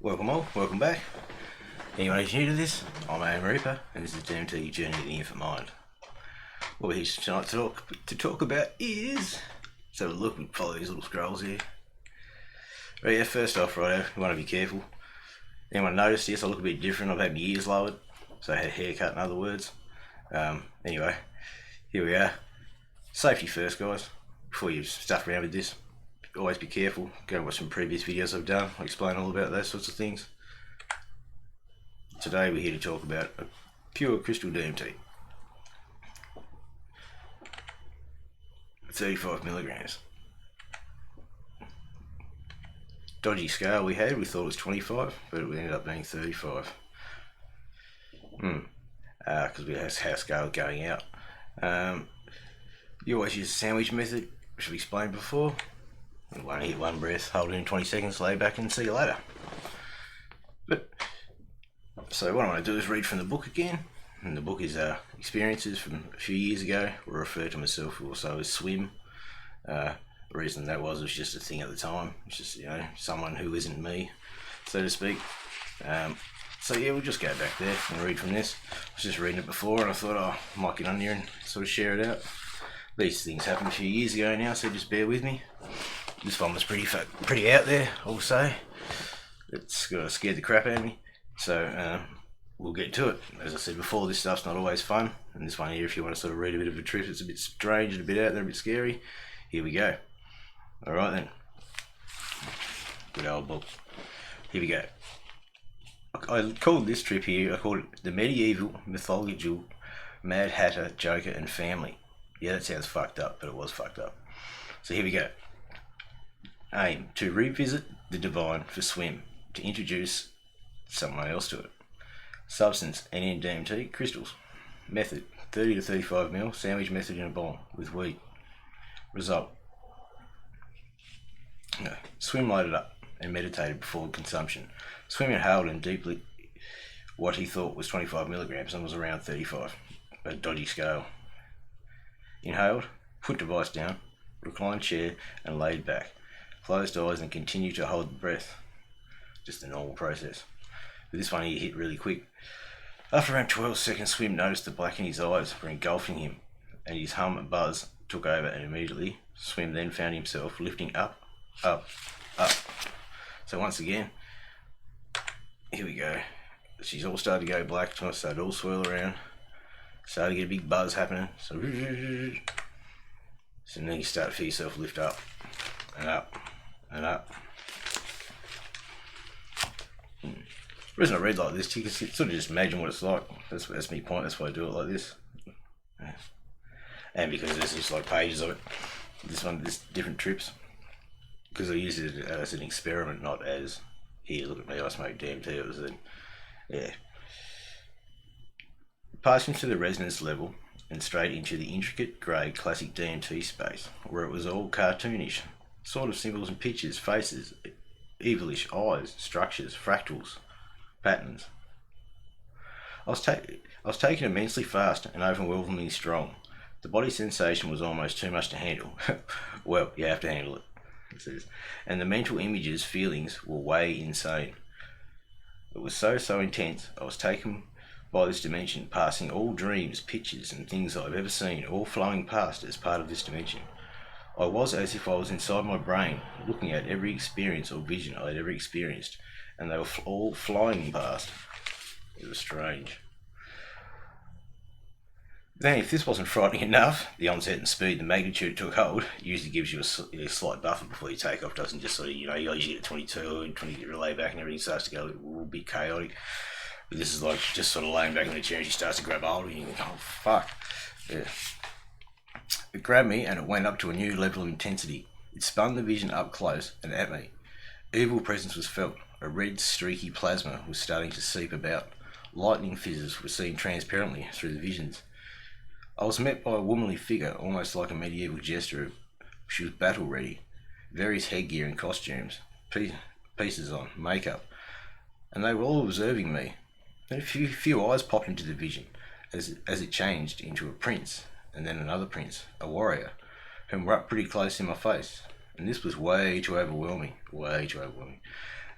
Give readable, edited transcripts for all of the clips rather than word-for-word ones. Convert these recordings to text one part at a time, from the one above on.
Welcome all, welcome back. Anyone who's new to this, I'm Aim Reaper, and this is DMT Journey to the Infinite Mind. What we're here tonight to talk about is, so look, we follow these little scrolls here. Right, yeah, first off, right, you want to be careful. Anyone noticed this? I look a bit different. I've had my ears lowered, so I had a haircut, in other words. Anyway, here we are. Safety first, guys. Before you stuff around with this, always be careful. Go and watch some previous videos I've done. I explain all about those sorts of things. Today we're here to talk about a pure crystal DMT. 35 milligrams. Dodgy scale we had, we thought it was 25, but it ended up being 35. Because we had our scale going out. You always use the sandwich method, which I've explained before. One hit, one breath, hold it in 20 seconds, lay back and see you later. So what I want to do is read from the book again. And the book is experiences from a few years ago. I refer to myself also as Swim. The reason that was just a thing at the time. It's just, someone who isn't me, so to speak. So yeah, we'll just go back there and read from this. I was just reading it before and I thought, I might get on here and sort of share it out. These things happened a few years ago now, so just bear with me. This one was pretty out there, I'll say. It's scared the crap out of me. So we'll get to it. As I said before, this stuff's not always fun. And this one here, if you want to sort of read a bit of a trip, it's a bit strange and a bit out there, a bit scary. Here we go. Alright then. Good old book. Here we go. I called this trip here, I called it The Medieval Mythological Mad Hatter, Joker and Family. Yeah, that sounds fucked up, but it was fucked up. So here we go. Aim: to revisit the divine for Swim, to introduce someone else to it. Substance: NN-DMT crystals. Method: 30 to 35 ml sandwich method in a bomb with weed. Result: Swim loaded up and meditated before consumption. Swim inhaled and deeply what he thought was 25 milligrams and was around 35. A dodgy scale. Inhaled, put device down, reclined chair and laid back. Closed eyes and continued to hold the breath. Just a normal process. But this one he hit really quick. After around 12 seconds, Swim noticed the black in his eyes were engulfing him, and his hum and buzz took over, and immediately Swim then found himself lifting up, up, up. So once again, here we go. She's all started to go black, started to all swirl around, started to get a big buzz happening. So then you start to feel yourself lift up and up and up. The reason I read like this, you can sort of just imagine what it's like. That's my point. That's why I do it like this. And because there's just like pages of it. This different trips. Because I use it as an experiment, not as, here, look at me, I smoke DMT. It was passing to the resonance level and straight into the intricate grey classic DMT space, where it was all cartoonish, sort of symbols and pictures, faces, evilish eyes, structures, fractals, patterns. I was taken immensely fast and overwhelmingly strong. The body sensation was almost too much to handle. Well, you have to handle it. And the mental images, feelings were way insane. It was so intense. I was taken by this dimension, passing all dreams, pictures and things I've ever seen, all flowing past as part of this dimension. I was as if I was inside my brain, looking at every experience or vision I had ever experienced, and they were all flying past. It was strange. Then, if this wasn't frightening enough, the onset and speed, the magnitude it took hold usually gives you a slight buffer before you take off. Doesn't just sort of, you usually get 22 and 20 get relay back and everything starts to go a little bit chaotic. But this is like just sort of laying back in the chair and she starts to grab hold of you and you think, oh fuck. Yeah. It grabbed me and it went up to a new level of intensity. It spun the vision up close and at me. Evil presence was felt. A red streaky plasma was starting to seep about. Lightning fizzes were seen transparently through the visions. I was met by a womanly figure, almost like a medieval jester. She was battle ready, various headgear and costumes, pieces on, makeup, and they were all observing me. Then a few eyes popped into the vision as it changed into a prince, and then another prince, a warrior, whom were up pretty close in my face. And this was way too overwhelming,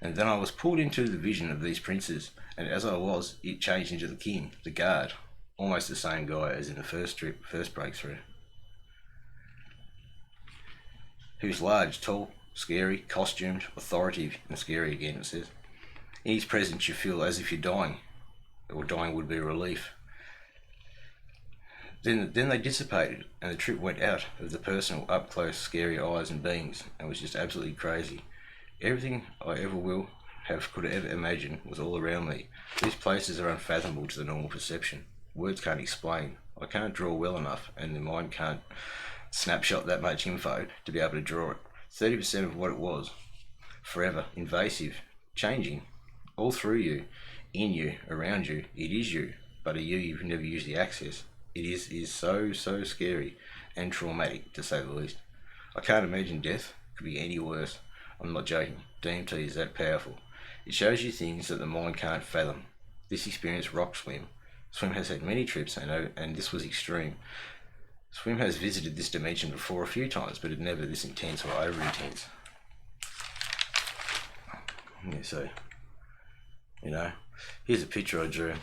And then I was pulled into the vision of these princes, and as I was, it changed into the king, the guard, almost the same guy as in the first breakthrough. Who's large, tall, scary, costumed, authoritative, and scary again, it says. In his presence you feel as if you're dying, or dying would be a relief. Then they dissipated, and the trip went out of the personal, up-close, scary eyes and beings, and was just absolutely crazy. Everything I could ever imagine was all around me. These places are unfathomable to the normal perception. Words can't explain. I can't draw well enough, and the mind can't snapshot that much info to be able to draw it. 30% of what it was. Forever, invasive, changing, all through you, in you, around you. It is you, but a you can never use the access. It is so scary and traumatic, to say the least. I can't imagine death could be any worse. I'm not joking. DMT is that powerful. It shows you things that the mind can't fathom. This experience rocked Swim. Swim has had many trips, and this was extreme. Swim has visited this dimension before a few times, but it never this intense or over intense. Yeah, so, here's a picture I drew.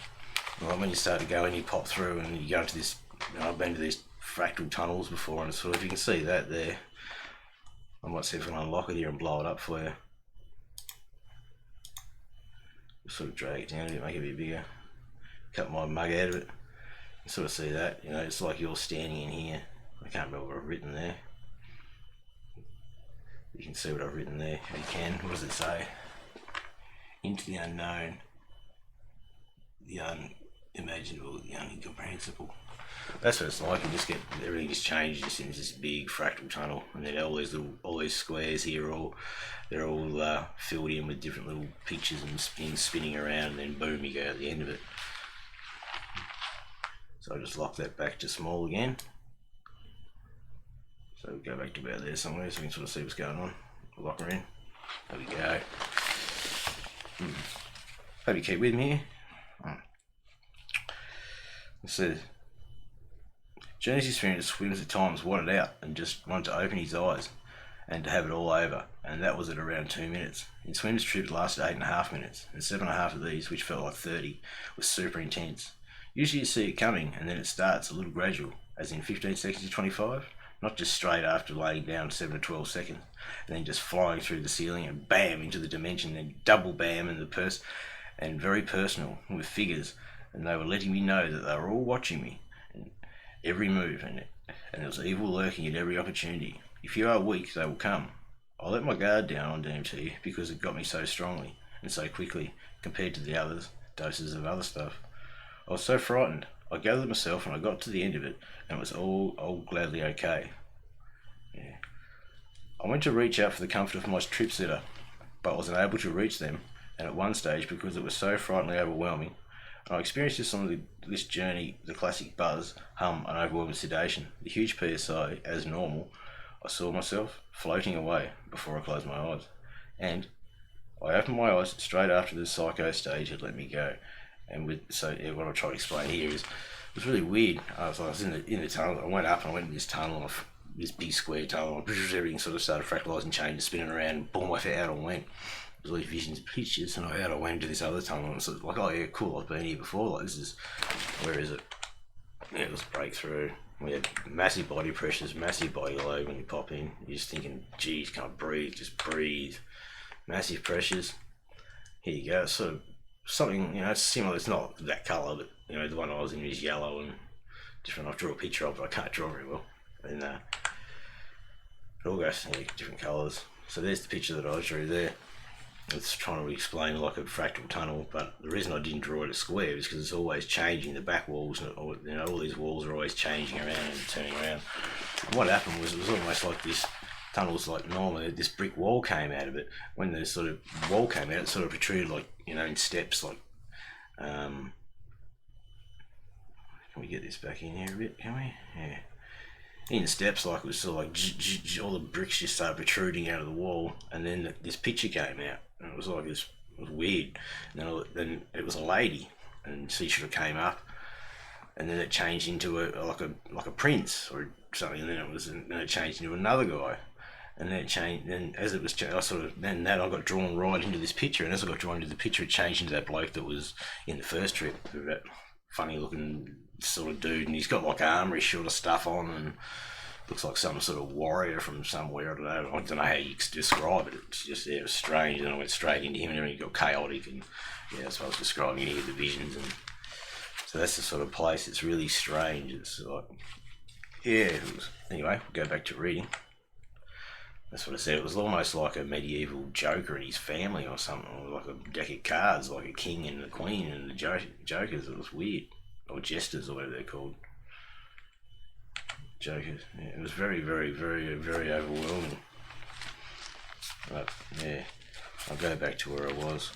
Well, when you start to go and you pop through and you go into this, I've been to these fractal tunnels before, and sort of, you can see that there. I might see if I can unlock it here and blow it up for you. Just sort of drag it down a bit, make it a bit bigger. Cut my mug out of it. You sort of see that, it's like you're standing in here. I can't remember what I've written there. You can see what I've written there. You can. What does it say? Into the unknown, the unimaginable, the unincomprehensible. That's what it's like. You just get everything just changes just into this big fractal tunnel, and then all these squares here they're all filled in with different little pictures and spinning around, and then boom, you go at the end of it. So I'll just lock that back to small again. So we'll go back to about there somewhere so we can sort of see what's going on. Lock her in. There we go. Hope you keep with me here. It says, Journey's experience Swims at times wanted out and just wanted to open his eyes and to have it all over, and that was at around 2 minutes. In Swim's trip lasted 8.5 minutes, and 7.5 of these, which felt like 30, was super intense. Usually you see it coming, and then it starts a little gradual, as in 15 seconds to 25, not just straight after laying down 7 to 12 seconds, and then just flying through the ceiling and bam into the dimension, and double bam and and very personal with figures, and they were letting me know that they were all watching me, and every move, and there was evil lurking at every opportunity. If you are weak, they will come. I let my guard down on DMT because it got me so strongly and so quickly compared to the others, doses of other stuff. I was so frightened. I gathered myself and I got to the end of it, and it was all gladly okay. Yeah. I went to reach out for the comfort of my trip sitter, but was unable to reach them, and at one stage, because it was so frighteningly overwhelming, I experienced this on this journey, the classic buzz, hum, and overwhelming sedation, the huge PSI, as normal. I saw myself floating away before I closed my eyes, and I opened my eyes straight after the psycho stage had let me go. And what I'm trying to explain here is, it was really weird. I was in the tunnel. I went up and I went in this tunnel, this big square tunnel. Everything sort of started fractalising, changing, spinning around. And boom! Out I went. It was all these visions, pictures, and out I went into this other tunnel. And it's like, oh yeah, cool. I've been here before. Like this is, where is it? Yeah, it was a breakthrough. We had massive body pressures, massive body load when you pop in. You're just thinking, geez, can't breathe. Just breathe. Massive pressures. Here you go. It's sort of something, it's similar. It's not that colour, but the one I was in is yellow and different. I'll draw a picture of it, but I can't draw very well. And it all goes different colours. So there's the picture that I drew there. It's trying to explain like a fractal tunnel, but the reason I didn't draw it a square is because it's always changing. The back walls, all these walls are always changing around and turning around. And what happened was it was almost like this tunnel's like normally this brick wall came out of it. When the sort of wall came out, it sort of protruded like in steps. Like, can we get this back in here a bit? Can we? Yeah. In steps, like it was sort of like all the bricks just started protruding out of the wall, and then this picture came out, and it was like this. It was weird. And then it was a lady, and she sort of came up, and then it changed into like a prince or something, and then it changed into another guy. And then it changed, and as it was I sort of, then that I got drawn right into this picture, and as I got drawn into the picture, it changed into that bloke that was in the first trip, that funny looking sort of dude, and he's got like armoury sort of stuff on, and looks like some sort of warrior from somewhere. I don't know how you describe it. It's just, yeah, it was strange, and I went straight into him, and everything got chaotic, and yeah, that's what I was describing here, the visions, and so that's the sort of place. It's really strange. It's like, yeah, it was, anyway, go back to reading. That's what I said. It was almost like a medieval Joker and his family or something, or like a deck of cards, like a king and the queen and the Jokers. It was weird, or jesters, or whatever they're called. Jokers. Yeah, it was very, very, very, very overwhelming. But yeah, I'll go back to where I was.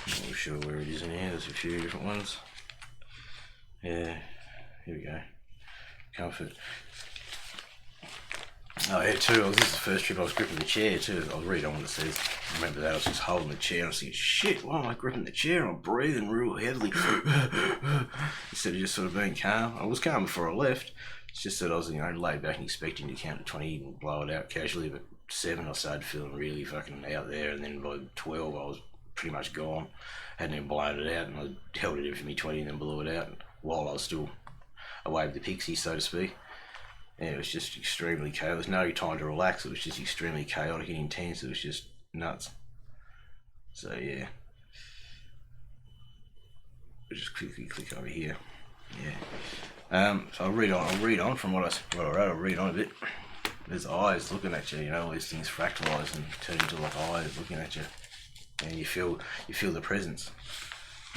I'm not sure where it is in here. There's a few different ones. Yeah, here we go. Comfort. Oh yeah, too. This is the first trip I was gripping the chair too. I'll read on what it says. Remember that I was just holding the chair and I was thinking, shit, why am I gripping the chair? I'm breathing real heavily instead of just sort of being calm. I was calm before I left. It's just that I was, laid back and expecting to count to 20 and blow it out casually. But 7, I started feeling really fucking out there, and then by 12, I was pretty much gone. Hadn't even blown it out, and I held it in for me 20 and then blew it out while I was still away with the Pixie, so to speak. Yeah, it was just extremely chaotic. There was no time to relax. It was just extremely chaotic and intense. It was just nuts. So yeah, I'll just quickly click over here. Yeah. So I'll read on from what I wrote. I'll read on a bit. There's eyes looking at you. All these things fractalize and turn into like eyes looking at you, and you feel the presence.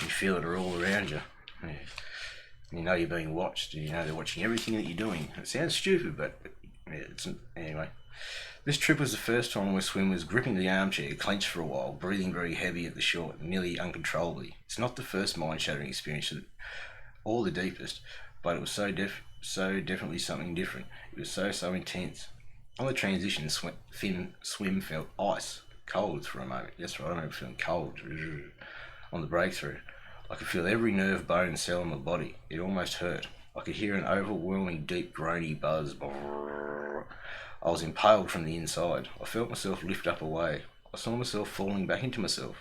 You feel it all around you. Yeah. You know you're being watched, and they're watching everything that you're doing. It sounds stupid, but yeah, anyway. This trip was the first time my swim was gripping the armchair, clenched for a while, breathing very heavy at the short, nearly uncontrollably. It's not the first mind-shattering experience, or the deepest, but it was so definitely something different. It was so intense. On the transition, swim felt ice, cold for a moment. That's right, I remember feeling cold on the breakthrough. I could feel every nerve, bone, and cell in my body. It almost hurt. I could hear an overwhelming, deep, groany buzz. I was impaled from the inside. I felt myself lift up away. I saw myself falling back into myself.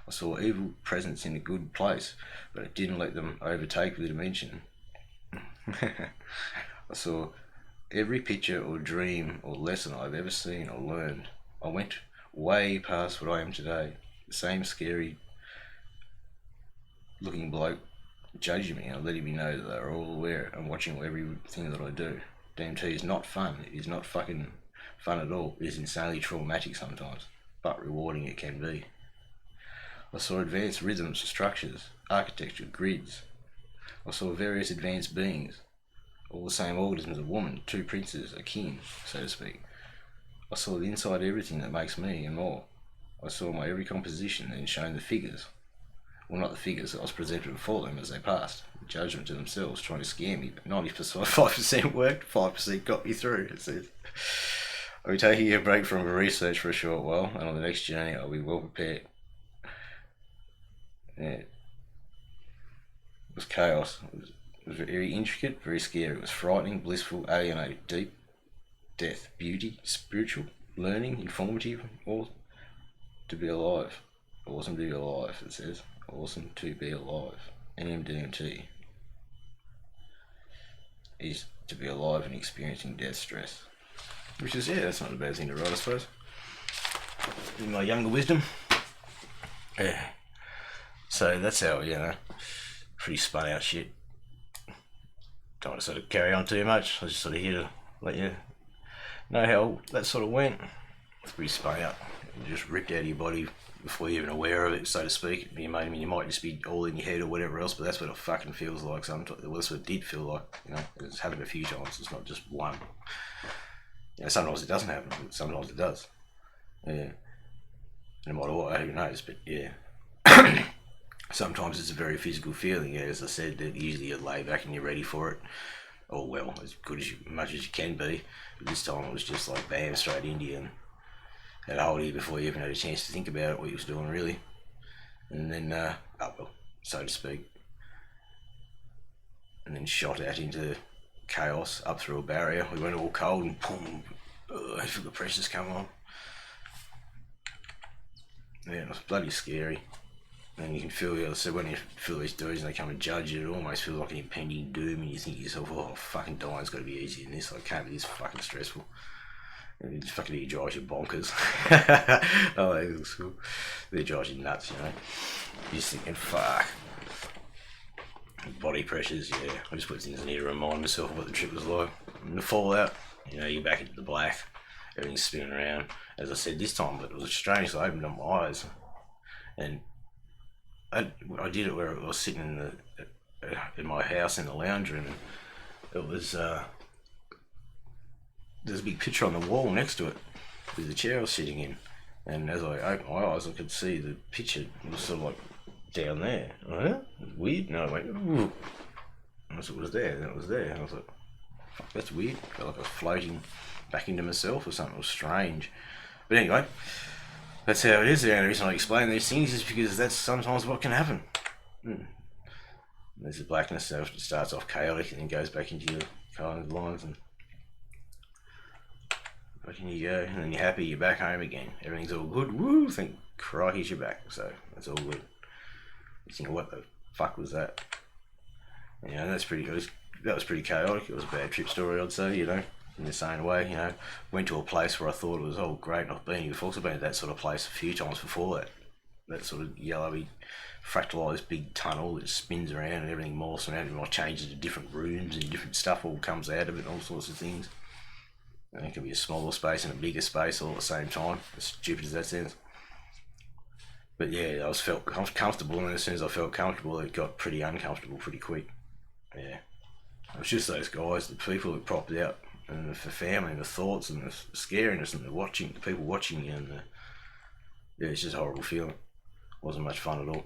I saw evil presence in a good place, but it didn't let them overtake the dimension. I saw every picture or dream or lesson I've ever seen or learned. I went way past what I am today. The same scary looking bloke judging me and letting me know that they're all aware and watching everything that I do. DMT is not fun. It is not fucking fun at all. It is insanely traumatic sometimes, but rewarding it can be. I saw advanced rhythms, structures, architecture, grids. I saw various advanced beings, all the same organisms, a woman, 2 princes, a king, so to speak. I saw the inside of everything that makes me and more. I saw my every composition and shown the figures. Well, not the figures that I was presented before them as they passed. Judgment to themselves, trying to scare me, but 95% worked, 5% got me through, it says. I'll be taking a break from research for a short while, and on the next journey I'll be well prepared. Yeah. It was chaos. It was very intricate, very scary. It was frightening, blissful, alienating, deep, death, beauty, spiritual, learning, informative, all to be alive. Awesome to be alive, it says. Awesome to be alive. NMDMT is to be alive and experiencing death stress. Which is, yeah, that's not a bad thing to write, I suppose. In my younger wisdom. Yeah. So that's how, pretty spun out shit. Don't want to sort of carry on too much. I was just sort of here to let you know how that sort of went. It's pretty spun out. It just ripped out of your body before you're even aware of it, so to speak. You might just be all in your head or whatever else, but that's what it fucking feels like sometimes. Well, that's what it did feel like. It's happened a few times. It's not just one. Sometimes it doesn't happen, but sometimes it does. Yeah. No matter what, who knows, but yeah. Sometimes it's a very physical feeling. As I said, that usually you lay back and you're ready for it. Or well, as good as much as you can be. But this time it was just like bam, straight into you, and had a hold of you before you even had a chance to think about it, what you was doing really. And then, so to speak. And then shot out into chaos, up through a barrier. We went all cold and boom, I feel the pressures come on. Yeah, it was bloody scary. And you can feel, so when you feel these dudes and they come and judge you, it almost feels like an impending doom, and you think to yourself, oh, fucking dying's got to be easier than this. Like, can't be this fucking stressful. And it just fucking drives you bonkers. Oh, it looks cool. It drives you nuts, you know. You're just thinking, fuck. Body pressures, yeah. I just put things in here to remind myself of what the trip was like. And the fallout, you know, you're back into the black. Everything's spinning around. As I said this time, but it was strange. So I opened up my eyes, and I did it where I was sitting in my house in the lounge room. And it was there's a big picture on the wall next to it with the chair I was sitting in. And as I opened my eyes, I could see the picture was sort of like down there. Huh? Weird. No, I went, ooh. And it was there, and it was there. And I was like, fuck, that's weird. I felt like I was floating back into myself or something. It was strange. But anyway, that's how it is. The only reason I explain these things is because that's sometimes what can happen. There's the blackness that starts off chaotic and then goes back into your coloured lines, and back in you go, and then you're happy, you're back home again. Everything's all good. Woo! Think, crikey's you're back. So that's all good. You think, what the fuck was that? You know, that's pretty good. That was pretty chaotic. It was a bad trip story, I'd say, you know, in the same way, you know. Went to a place where I thought it was, oh, great, and I've been here. I've also been to that sort of place a few times before that. That sort of yellowy, fractalised big tunnel that spins around and everything morphs around and changes to different rooms and different stuff all comes out of it and all sorts of things. And it can be a smaller space and a bigger space all at the same time, as stupid as that sounds. But yeah, I felt comfortable, and as soon as I felt comfortable, it got pretty uncomfortable pretty quick. Yeah. It was just those guys, the people that propped out, and the family, and the thoughts, and the scariness, and the people watching you, and yeah, it's just a horrible feeling. It wasn't much fun at all.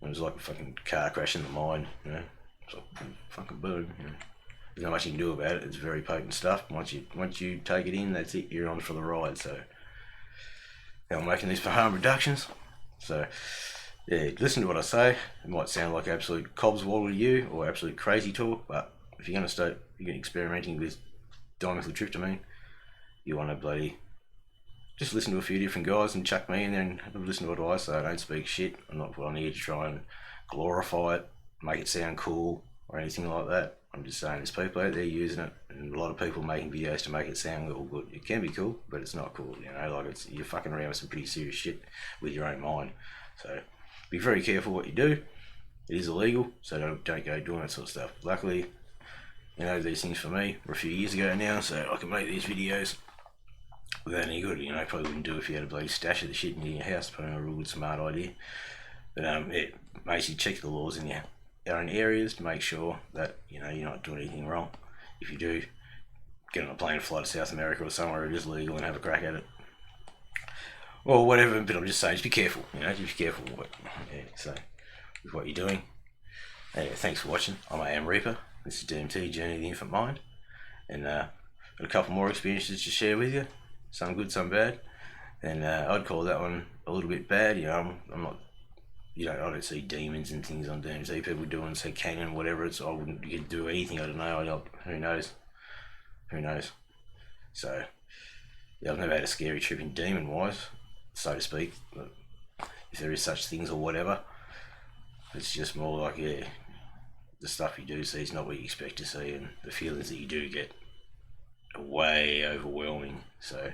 It was like a fucking car crash in the mind, you know. It's like fucking boom, you know. There's not much you can do about it. It's very potent stuff. Once you take it in, that's it. You're on for the ride. So I'm making this for harm reductions. So yeah, listen to what I say. It might sound like absolute cobs waddle to you or absolute crazy talk, but if you're going to start experimenting with dimethyltryptamine, you want to bloody just listen to a few different guys and chuck me in there and listen to what I say. I don't speak shit. I'm not put on here to try and glorify it, make it sound cool or anything like that. I'm just saying there's people out there using it, and a lot of people making videos to make it sound all good. It can be cool, but it's not cool, you know, like you're fucking around with some pretty serious shit with your own mind. So be very careful what you do. It is illegal, so don't go doing that sort of stuff. Luckily, you know, these things for me were a few years ago now, so I can make these videos without any good. You know, probably wouldn't do if you had a bloody stash of the shit in your house, probably not a real good smart idea. But it makes you check the laws in your own areas to make sure that, you know, you're not doing anything wrong. If you do, get on a plane and fly to South America or somewhere it is legal and have a crack at it. Or whatever, but I'm just saying, just be careful, you know, just be careful with what you're doing. Anyway, thanks for watching. I'm AM Reaper. This is DMT, Journey of the Infant Mind. And got a couple more experiences to share with you. Some good, some bad. And I'd call that one a little bit bad. You know, I'm not, you know, I don't see demons and things on DMT. People doing, say, Canaan, whatever. I wouldn't do anything. I don't know. Who knows? Who knows? So, yeah, I've never had a scary trip in demon-wise, so to speak. But if there is such things or whatever, it's just more like, yeah, the stuff you do see is not what you expect to see, and the feelings that you do get are way overwhelming. So,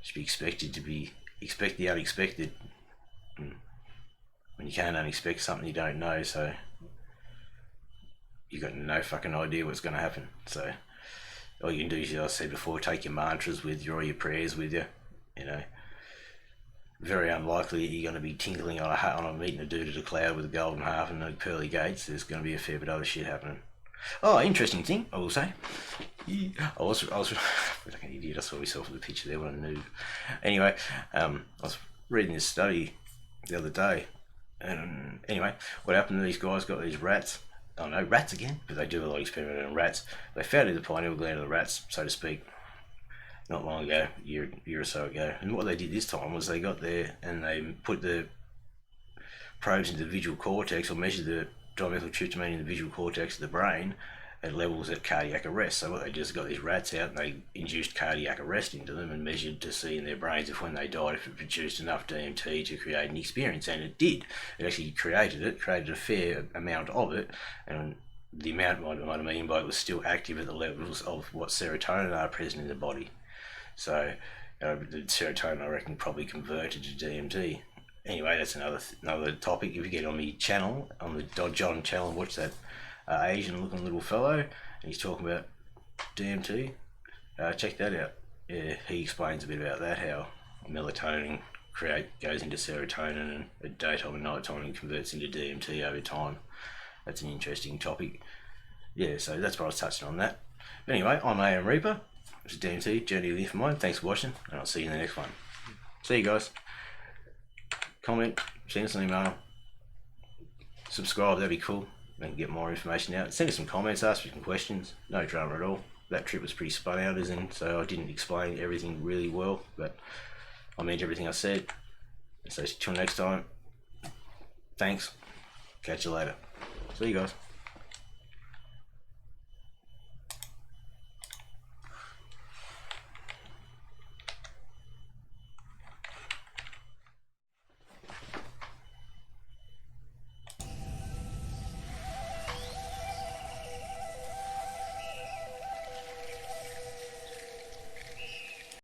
just be expected to expect the unexpected. When you can't unexpect something you don't know, so you got no fucking idea what's going to happen. So all you can do is, as I said before, take your mantras with you or your prayers with you. You know, very unlikely you're going to be tinkling on a meeting a dude at a cloud with a golden harp and the pearly gates. There's going to be a fair bit of other shit happening. Oh, interesting thing, I will say. I was like an idiot. I saw myself in the picture there when I knew. Anyway, I was reading this study the other day. And anyway, what happened to these guys got these rats. Oh no, rats again, but they do a lot of experimenting on rats. They found the pineal gland of the rats, so to speak, not long ago, a year or so ago. And what they did this time was they got there and they put the probes into the visual cortex, or measured the dimethyltryptamine in the visual cortex of the brain, at levels at cardiac arrest. So what they just got these rats out and they induced cardiac arrest into them and measured to see in their brains if when they died if it produced enough DMT to create an experience, and it did. It actually created a fair amount of it, and the amount might mean by it was still active at the levels of what serotonin are present in the body. So the serotonin, I reckon, probably converted to DMT. Anyway, that's another topic. If you get on the channel, on the John channel, and watch that Asian looking little fellow, and he's talking about DMT, check that out. Yeah, he explains a bit about that, how melatonin goes into serotonin and at daytime and nighttime and converts into DMT over time. That's an interesting topic. Yeah, so that's what I was touching on that. But anyway, I'm AM Reaper. This is DMT, Journey of the Infinite. Thanks for watching, and I'll see you in the next one. See you guys. Comment, send us an email, subscribe, that'd be cool. And get more information out. Send us some comments, ask me some questions. No drama at all. That trip was pretty spun out, so I didn't explain everything really well, but I meant everything I said. So till next time, thanks. Catch you later. See you guys.